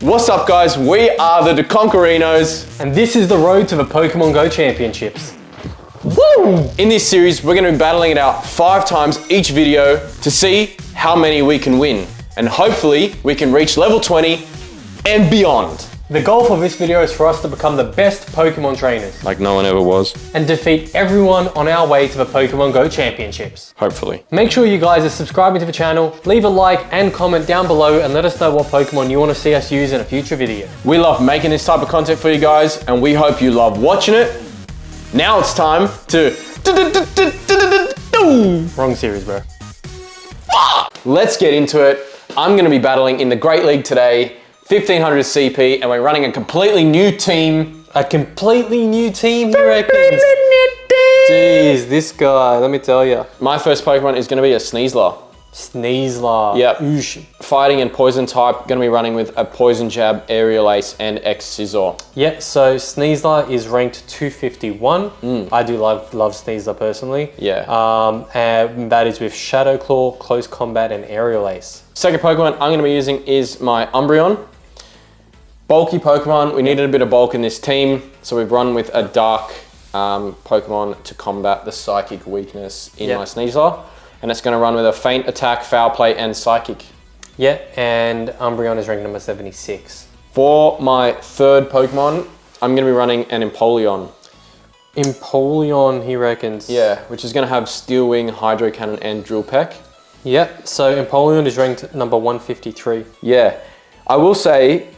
What's up guys, we are the Deconkerinos. And this is the road to the Pokémon Go Championships. Woo! In this series, we're going to be battling it out 5 times each video to see how many we can win. And hopefully, we can reach level 20 and beyond. The goal for this video is for us to become the best Pokemon trainers. Like no one ever was. And defeat everyone on our way to the Pokemon Go Championships. Hopefully. Make sure you guys are subscribing to the channel, leave a like and comment down below and let us know what Pokemon you want to see us use in a future video. We love making this type of content for you guys and we hope you love watching it. Now it's time to... Wrong series, bro. Let's get into it. I'm going to be battling in the Great League today. 1500 CP, and we're running a completely new team. A completely new team, he reckons? Jeez, this guy, let me tell you. My first Pokemon is going to be a Sneasler. Sneasler. Yep. Oosh. Fighting and poison type, going to be running with a Poison Jab, Aerial Ace, and X-Scissor. Yeah, so Sneasler is ranked 251. I do love Sneasler personally. Yeah. And that is with Shadow Claw, Close Combat, and Aerial Ace. Second Pokemon I'm going to be using is my Umbreon. Bulky Pokemon, we needed a bit of bulk in this team, so we've run with a dark Pokemon to combat the psychic weakness in my Sneasler. And it's going to run with a Feint Attack, Foul Play, and Psychic. Yeah, and Umbreon is ranked number 76. For my third Pokemon, I'm going to be running an Empoleon. Empoleon, he reckons. Yeah, which is going to have Steel Wing, Hydro Cannon, and Drill Peck. Yep, so Empoleon is ranked number 153. Yeah, I will say,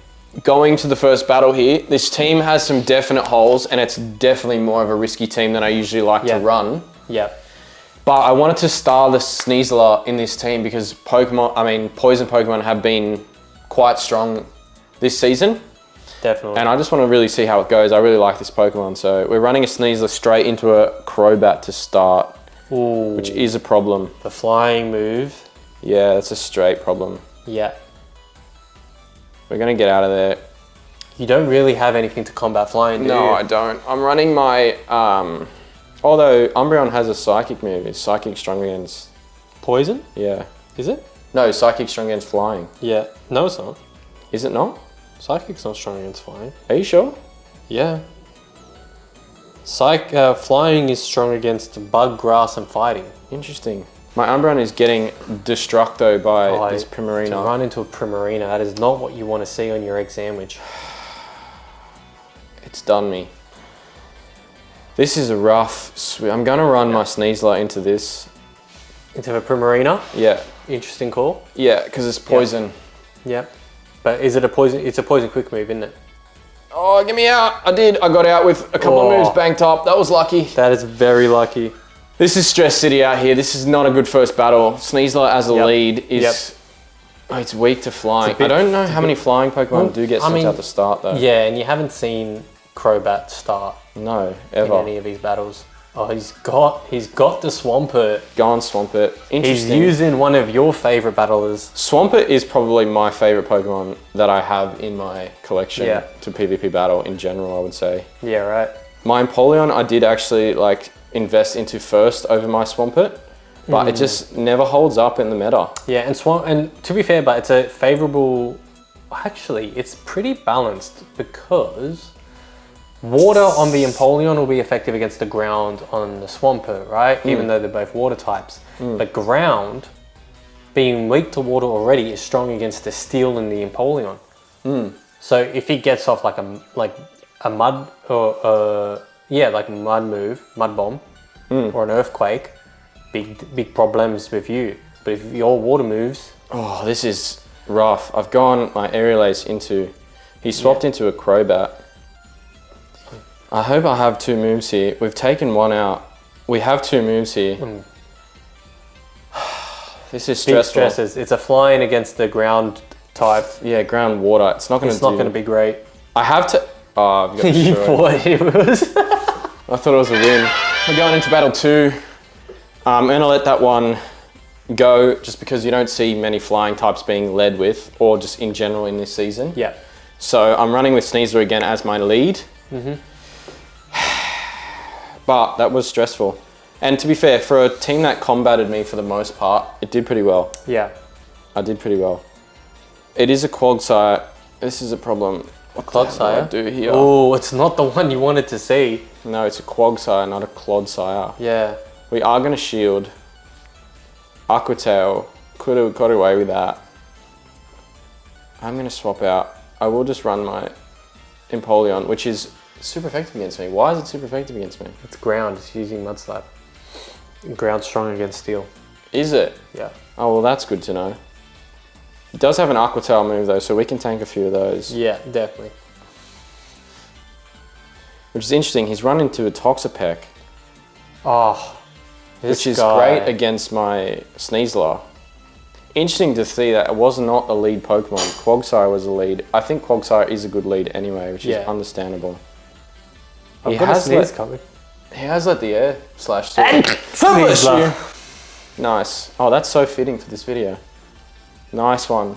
going to the first battle here, this team has some definite holes and it's definitely more of a risky team than I usually like to run. Yep. But I wanted to star the Sneasler in this team because poison Pokemon have been quite strong this season. Definitely. And I just want to really see how it goes. I really like this Pokemon. So we're running a Sneasler straight into a Crobat to start, which is a problem. The flying move. Yeah, that's a straight problem. Yeah. We're going to get out of there. You don't really have anything to combat flying, do you? No, I don't. I'm running my... although Umbreon has a Psychic move. Is Psychic strong against... Poison? Yeah. Is it? No, Psychic strong against flying. Yeah. No, it's not. Is it not? Psychic's not strong against flying. Are you sure? Yeah. Flying is strong against bug, grass, and fighting. Interesting. My Umbreon is getting Destructo by this Primarina. To run into a Primarina, that is not what you want to see on your egg sandwich. It's done me. This is a rough... I'm going to run my Sneasler into this. Into the Primarina? Yeah. Interesting call. Yeah, because it's poison. Yeah. But is it a poison? It's a poison quick move, isn't it? Oh, get me out. I did. I got out with a couple of moves banked up. That was lucky. That is very lucky. This is Stress City out here. This is not a good first battle. Sneasler as a lead is... Oh, it's weak to flying. I don't know how many flying Pokemon do get sent out to start though. Yeah, and you haven't seen Crobat start. No, ever. In any of these battles. Oh, he's got the Swampert. Go on, Swampert. Interesting. He's using one of your favorite battlers. Swampert is probably my favorite Pokemon that I have in my collection to PvP battle in general, I would say. Yeah, right. My Empoleon, I did actually invest into first over my Swampert, but it just never holds up in the meta. Yeah, and to be fair, but it's a favorable. Actually, it's pretty balanced because water on the Empoleon will be effective against the ground on the Swampert, right? Even though they're both water types. The ground, being weak to water already, is strong against the steel in the Empoleon. So if he gets off like a mud or like a mud move, mud bomb, or an earthquake, big problems with you. But if your water moves... Oh, this is rough. I've gone my Aerial Ace into... He swapped into a Crobat. I hope I have 2 moves here. We've taken 1 out. We have 2 moves here. This is stressful. Big stresses. It's a flying against the ground type. Yeah, ground water. It's not going to be great. I have to... Oh, I've got You thought it was... I thought it was a win. We're going into battle 2. I'm going to let that one go just because you don't see many flying types being led with, or just in general in this season. Yeah. So I'm running with Sneasler again as my lead. But that was stressful. And to be fair, for a team that combated me for the most part, it did pretty well. Yeah. I did pretty well. It is a Quagsire This is a problem. A Clodsire? What do I do here? Oh, it's not the one you wanted to see. No, it's a Quagsire, not a Clodsire. Yeah. We are going to shield. Aqua Tail. Could have got away with that. I'm going to swap out. I will just run my Empoleon, which is super effective against me. Why is it super effective against me? It's ground. It's using Mud Slap. Ground strong against steel. Is it? Yeah. Oh, well, that's good to know. It does have an Aqua Tail move, though, so we can tank a few of those. Yeah, definitely. Which is interesting. He's run into a Toxapeck, Oh, which is great against my Sneasler. Interesting to see that it was not a lead Pokemon. Quagsire was a lead. I think Quagsire is a good lead anyway, which is understandable. I've got a sneeze coming. He has let the air slash through. Sneasler. Nice. Oh, that's so fitting for this video. Nice one.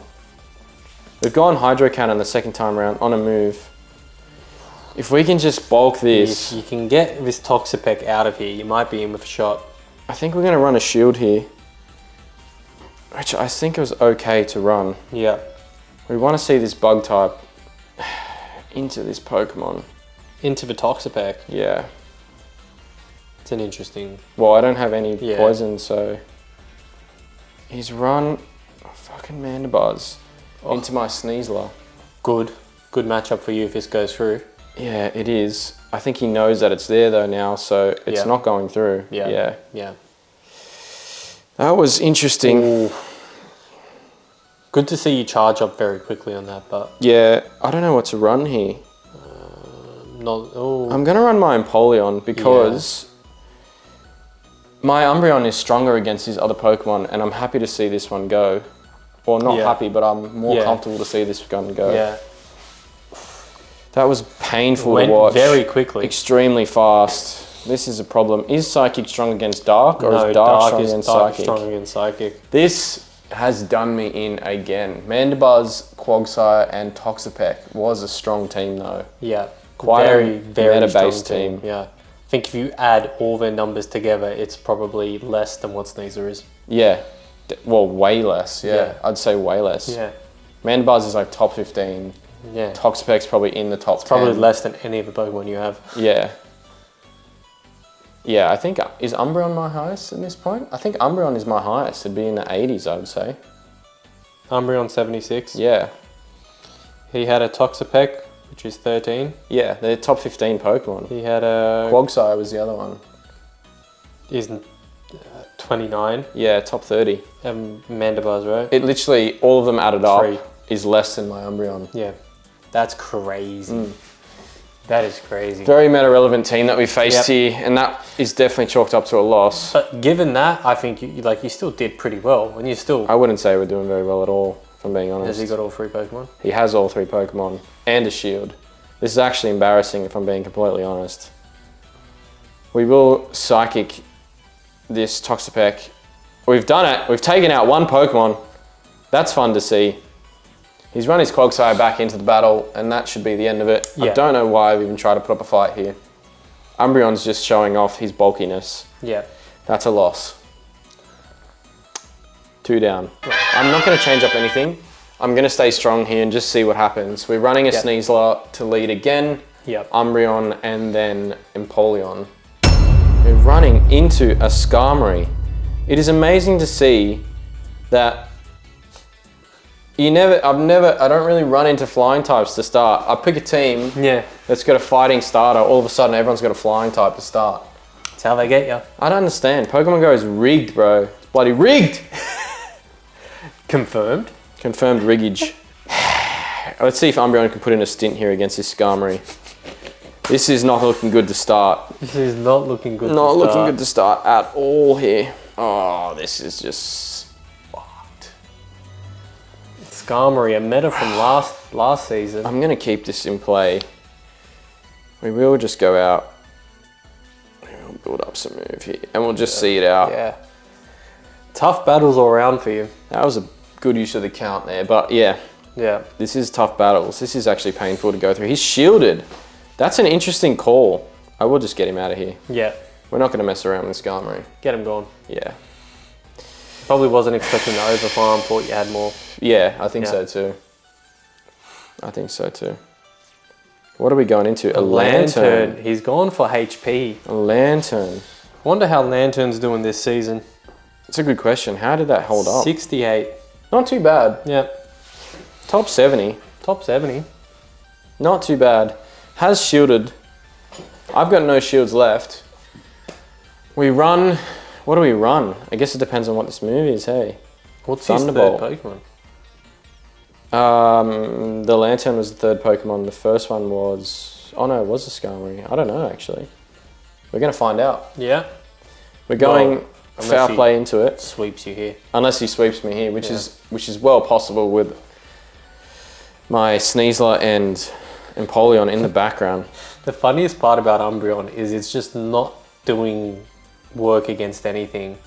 We've gone Hydro Cannon the second time around on a move. If we can just bulk this... If you can get this Toxapeck out of here, you might be in with a shot. I think we're going to run a shield here. Which I think it was okay to run. Yeah. We want to see this bug type into this Pokemon. Into the Toxapeck. Yeah. It's an interesting... Well, I don't have any poison, so... He's run fucking Mandibuzz into my Sneasler. Good. Good matchup for you if this goes through. Yeah, it is. I think he knows that it's there though now, so it's not going through. Yeah. That was interesting. Ooh. Good to see you charge up very quickly on that, but... Yeah, I don't know what to run here. I'm going to run my Empoleon because my Umbreon is stronger against his other Pokemon, and I'm happy to see this one go. Well, not happy, but I'm more comfortable to see this one go. Yeah. That was painful to watch. Very quickly. Extremely fast. This is a problem. Is Psychic strong against Dark, or is Dark strong against Psychic? Strong against Psychic. This has done me in again. Mandibuzz, Quagsire, and Toxapeck was a strong team though. Yeah. Quite very, a very meta-based strong team. Yeah. I think if you add all their numbers together, it's probably less than what Sneasler is. Yeah. Well, way less. Yeah. I'd say way less. Yeah. Mandibuzz is like top 15. Yeah. Toxapeck's probably in the top 10. Probably less than any of the Pokemon you have. Yeah. Yeah, I think, is Umbreon my highest at this point? I think Umbreon is my highest. It'd be in the 80s, I would say. Umbreon 76. Yeah. He had a Toxapeck, which is 13. Yeah, they're top 15 Pokemon. He had a... Quagsire was the other one. Is 29. Yeah, top 30. And Mandibuzz, right? It literally, all of them added up, is less than my Umbreon. Yeah. That's crazy. That is crazy. Very meta-relevant team that we faced here, and that is definitely chalked up to a loss. But given that, I think you still did pretty well, and you still... I wouldn't say we're doing very well at all, if I'm being honest. Has he got all 3 Pokemon? He has all 3 Pokemon, and a shield. This is actually embarrassing, if I'm being completely honest. We will Psychic this Toxapeck. We've done it. We've taken out 1 Pokemon. That's fun to see. He's run his Quagsire back into the battle, and that should be the end of it. Yeah. I don't know why I've even tried to put up a fight here. Umbreon's just showing off his bulkiness. Yeah. That's a loss. 2 down. I'm not going to change up anything. I'm going to stay strong here and just see what happens. We're running a Sneasler to lead again. Yep. Umbreon and then Empoleon. We're running into a Skarmory. It is amazing to see that I don't really run into flying types to start. I pick a team that's got a fighting starter. All of a sudden, everyone's got a flying type to start. That's how they get you. I don't understand. Pokemon Go is rigged, bro. It's bloody rigged. Confirmed. Confirmed riggage. Let's see if Umbreon can put in a stint here against this Skarmory. This is not looking good to start. This is not looking good Not looking good to start at all here. Oh, this is just... Skarmory, a meta from last season. I'm going to keep this in play. We will just go out. We'll build up some move here. And we'll just see it out. Yeah. Tough battles all around for you. That was a good use of the count there. But yeah. Yeah. This is tough battles. This is actually painful to go through. He's shielded. That's an interesting call. I will just get him out of here. Yeah. We're not going to mess around with Skarmory. Get him gone. Yeah. Probably wasn't expecting the overfarm, thought you had more. Yeah, I think so too. I think so too. What are we going into? A lantern. He's gone for HP. A lantern. Wonder how Lantern's doing this season. It's a good question. How did that hold up? 68. Not too bad. Yeah. Top 70. Top 70. Not too bad. Has shielded. I've got no shields left. We run. What do we run? I guess it depends on what this move is, hey? What's his third Pokemon? The Lantern was the third Pokemon. The first one was... Oh no, it was a Skarmory. I don't know, actually. We're going to find out. Yeah. We're going foul play into it. Sweeps you here. Unless he sweeps me here, which is well possible with my Sneasler and Empoleon in the background. The funniest part about Umbreon is it's just not doing work against anything.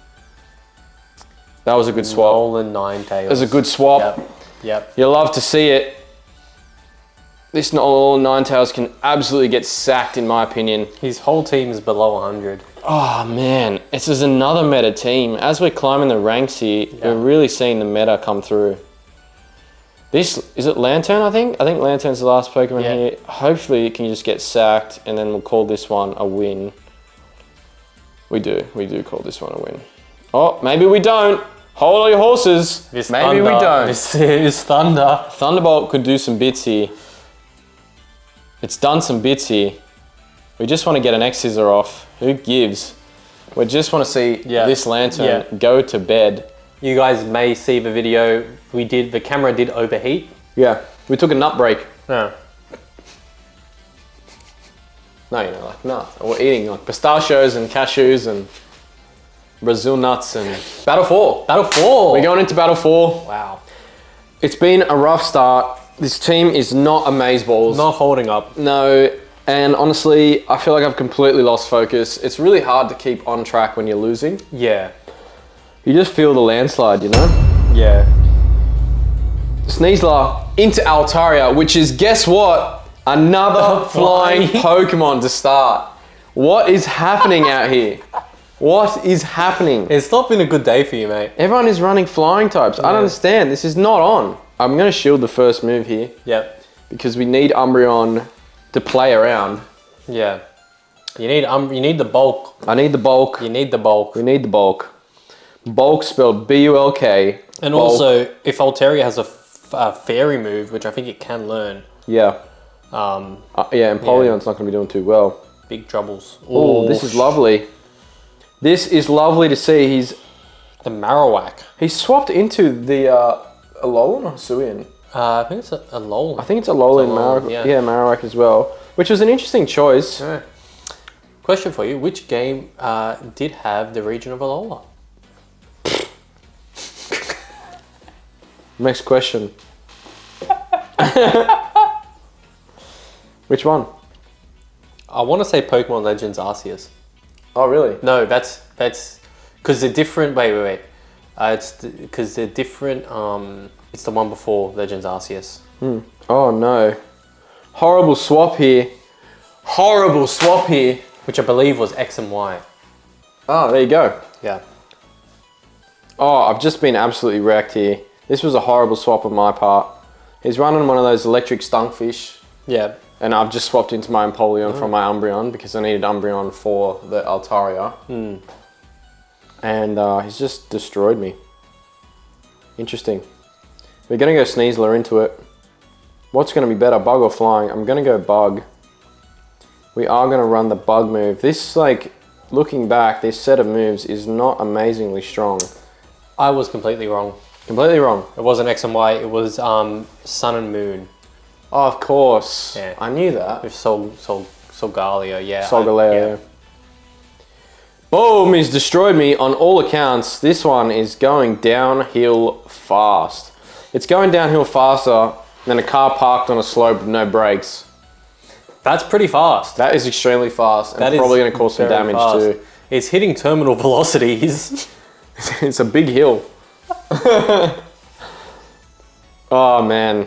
That was a good swap. Nolan Ninetales. It was a good swap. Yep. You love to see it. This Nolan Ninetales can absolutely get sacked, in my opinion. His whole team is below 100. Oh man, this is another meta team. As we're climbing the ranks here, we're really seeing the meta come through. This, is it Lantern, I think? I think Lantern's the last Pokemon here. Hopefully it can just get sacked and then we'll call this one a win. We do call this one a win. Oh, maybe we don't. Hold all your horses. Maybe we don't. This is Thunder. Thunderbolt could do some bits here. It's done some bits here. We just want to get an X-Scissor off. Who gives? We just want to see this Lantern go to bed. You guys may see the video. The camera did overheat. Yeah, we took a nut break. No. No, you know, like, no. We're eating like pistachios and cashews and Brazil nuts and... Battle 4. Battle 4. We're going into Battle 4. Wow. It's been a rough start. This team is not amazeballs. Not holding up. No, and honestly, I feel like I've completely lost focus. It's really hard to keep on track when you're losing. Yeah. You just feel the landslide, you know? Yeah. Sneasler into Altaria, which is, guess what? Another flying Pokemon to start. What is happening out here? What is happening? It's not been a good day for you, mate. Everyone is running flying types. I don't understand. This is not on. I'm going to shield the first move here. Yep. Because we need Umbreon to play around. Yeah. You need the bulk. I need the bulk. You need the bulk. We need the bulk. Bulk spelled B-U-L-K. And bulk. Also, if Altaria has a fairy move, which I think it can learn. Yeah. Empoleon's not going to be doing too well. Big troubles. Oh, this is lovely. This is lovely to see. He's the Marowak. He's swapped into the Alolan or Hisuian? I think it's a Alolan. I think it's Alolan, Marowak as well, which was an interesting choice. Yeah. Question for you: which game did have the region of Alola? Next question. Which one? I want to say Pokemon Legends Arceus. Oh, really? No, that's because they're different. Wait. It's because they're different. It's the one before Legends Arceus. Oh no! Horrible swap here. Horrible swap here. Which I believe was X and Y. Oh, there you go. Yeah. Oh, I've just been absolutely wrecked here. This was a horrible swap on my part. He's running one of those electric stunkfish. Yeah. And I've just swapped into my Empoleon from my Umbreon because I needed Umbreon for the Altaria. And he's just destroyed me. Interesting. We're going to go Sneasler into it. What's going to be better, bug or flying? I'm going to go bug. We are going to run the bug move. This, like, looking back, this set of moves is not amazingly strong. I was completely wrong. Completely wrong. It wasn't X and Y, it was Sun and Moon. Oh, of course. Yeah. I knew that. With Solgaleo, yeah. Solgaleo. Boom, he's destroyed me on all accounts. This one is going downhill fast. It's going downhill faster than a car parked on a slope with no brakes. That's pretty fast. That is extremely fast and that probably going to cause some damage too. It's hitting terminal velocities. It's a big hill. Oh man,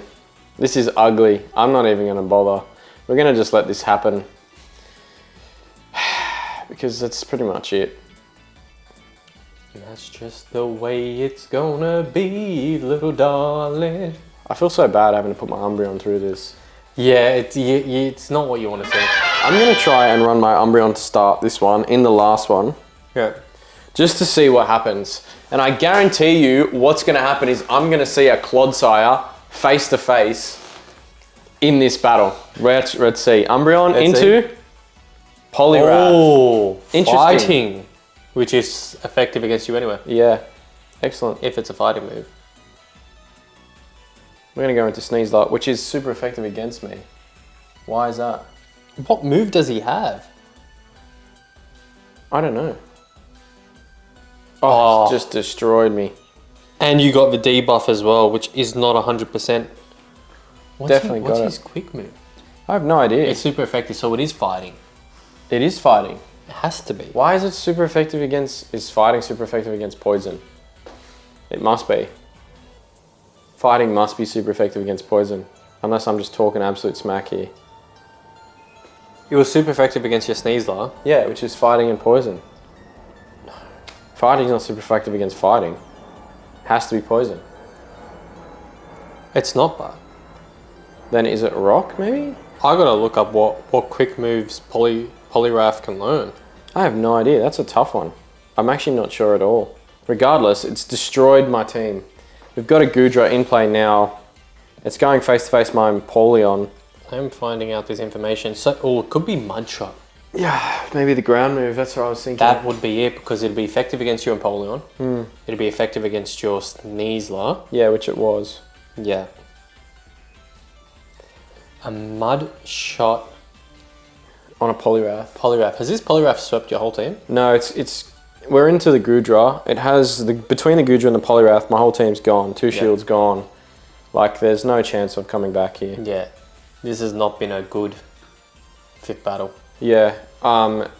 this is ugly. I'm not even going to bother. We're going to just let this happen. Because that's pretty much it. That's just the way it's gonna be, little darling. I feel so bad having to put my Umbreon through this. Yeah, it's not what you want to see. I'm going to try and run my Umbreon to start this one in the last one. Yeah. Just to see what happens. And I guarantee you what's going to happen is I'm going to see a Clodsire face to face in this battle. Let's see. Umbreon into Poliwrath. Oh, Interesting. fighting, which is effective against you anyway. Yeah, excellent. If it's a fighting move. We're going to go into Sneasler, which is super effective against me. Why is that? What move does he have? I don't know. Oh, it's just destroyed me. And you got the debuff as well, which is not 100%. What's his quick move? I have no idea. It's super effective, so it is fighting. It is fighting. It has to be. Why is it super effective against... Is fighting super effective against poison? It must be. Fighting must be super effective against poison. Unless I'm just talking absolute smack here. It was super effective against your Sneasler. Yeah, which is fighting and poison. Fighting's not super effective against fighting. Has to be poison. It's not bad. Then is it rock, maybe? I gotta look up what quick moves Poliwrath can learn. I have no idea. That's a tough one. I'm actually not sure at all. Regardless, it's destroyed my team. We've got a Goodra in play now. It's going face to face my Empoleon. I'm finding out this information. So, it could be Mud Shot. Yeah, maybe the ground move. That's what I was thinking. That would be it, because it'd be effective against your Empoleon. It'd be effective against your Sneasler. Yeah, which it was. Yeah. A Mud Shot on a Poliwrath. Poliwrath. Has this Poliwrath swept your whole team? No, it's we're into the Goodra. It has between the Goodra and the Poliwrath, my whole team's gone. Two shields gone. Like there's no chance of coming back here. Yeah. This has not been a good fifth battle. Yeah.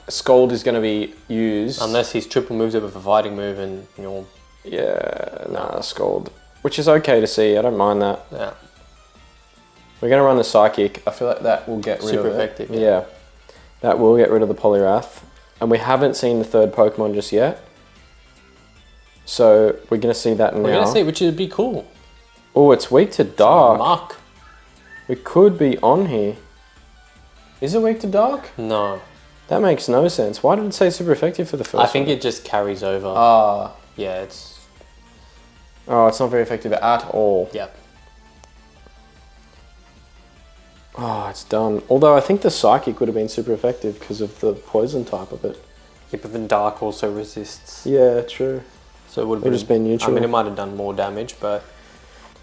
Scold is going to be used. Unless he's triple moves it with a fighting move and you'll... Yeah, nah, Scold. Which is okay to see. I don't mind that. Yeah. We're going to run the Psychic. I feel like that will get rid of it. Super effective. Yeah. That will get rid of the Poliwrath. And we haven't seen the third Pokemon just yet. So we're going to see that now. We're going to see, which would be cool. Oh, it's weak to dark. Muck. We could be on here. Is it weak to dark? No. That makes no sense. Why did it say super effective for the first one? I think it just carries over. Ah. Yeah, it's... Oh, it's not very effective at all. Yep. Oh, it's done. Although I think the Psychic would have been super effective because of the poison type of it. Yeah, but then dark also resists. Yeah, true. So it would have just been neutral. I mean, it might have done more damage, but...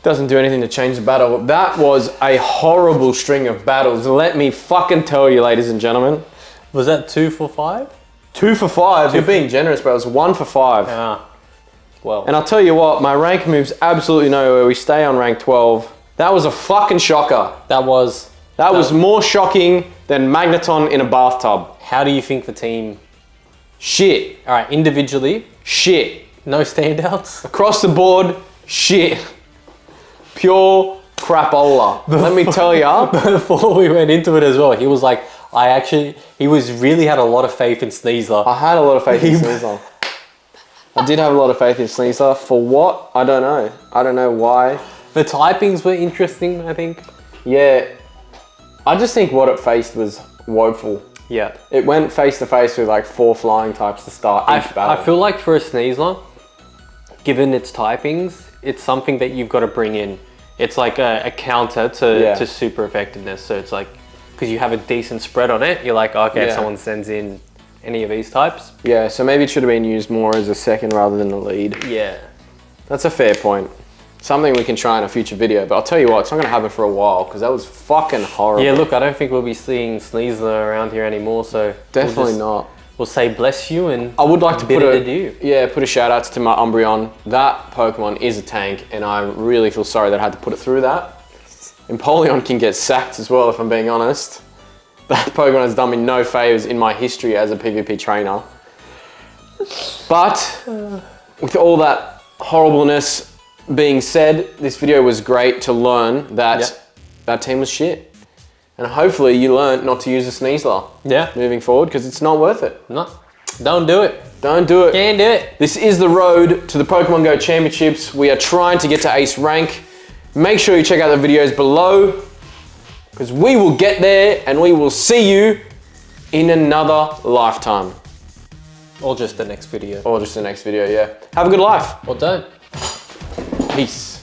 Doesn't do anything to change the battle. That was a horrible string of battles. Let me fucking tell you, ladies and gentlemen. Was that 2 for 5? 2 for 5. You're being generous, bro. It was 1 for 5. Yeah. Well. And I'll tell you what, my rank moves absolutely nowhere. We stay on rank 12. That was a fucking shocker. That was more shocking than Magneton in a bathtub. How do you think the team... Shit. All right, individually? Shit. No standouts? Across the board, shit. Pure crapola. Let me tell ya. Before we went into it as well, he was like, he really had a lot of faith in Sneasler. I had a lot of faith in Sneasler. I did have a lot of faith in Sneasler. For what? I don't know. I don't know why. The typings were interesting, I think. Yeah. I just think what it faced was woeful. Yeah. It went face to face with like 4 flying types to start each battle. I feel like for a Sneasler, given its typings, it's something that you've got to bring in. It's like a counter to super effectiveness. So it's like, because you have a decent spread on it, you're like, okay, if someone sends in any of these types. Yeah, so maybe it should have been used more as a second rather than a lead. Yeah. That's a fair point. Something we can try in a future video, but I'll tell you what, it's not going to happen for a while because that was fucking horrible. Yeah, look, I don't think we'll be seeing Sneasler around here anymore, so... Definitely not. We'll say bless you and I would like to put a shout out to my Umbreon. That Pokemon is a tank and I really feel sorry that I had to put it through that. Empoleon can get sacked as well if I'm being honest. That Pokemon has done me no favours in my history as a PvP trainer. But with all that horribleness being said, this video was great to learn that that team was shit. And hopefully you learned not to use a Sneasler moving forward because it's not worth it. No, don't do it. Don't do it. Can't do it. This is the road to the Pokemon Go Championships. We are trying to get to Ace rank. Make sure you check out the videos below because we will get there and we will see you in another lifetime. Or just the next video. Or just the next video, yeah. Have a good life. Or don't. Peace.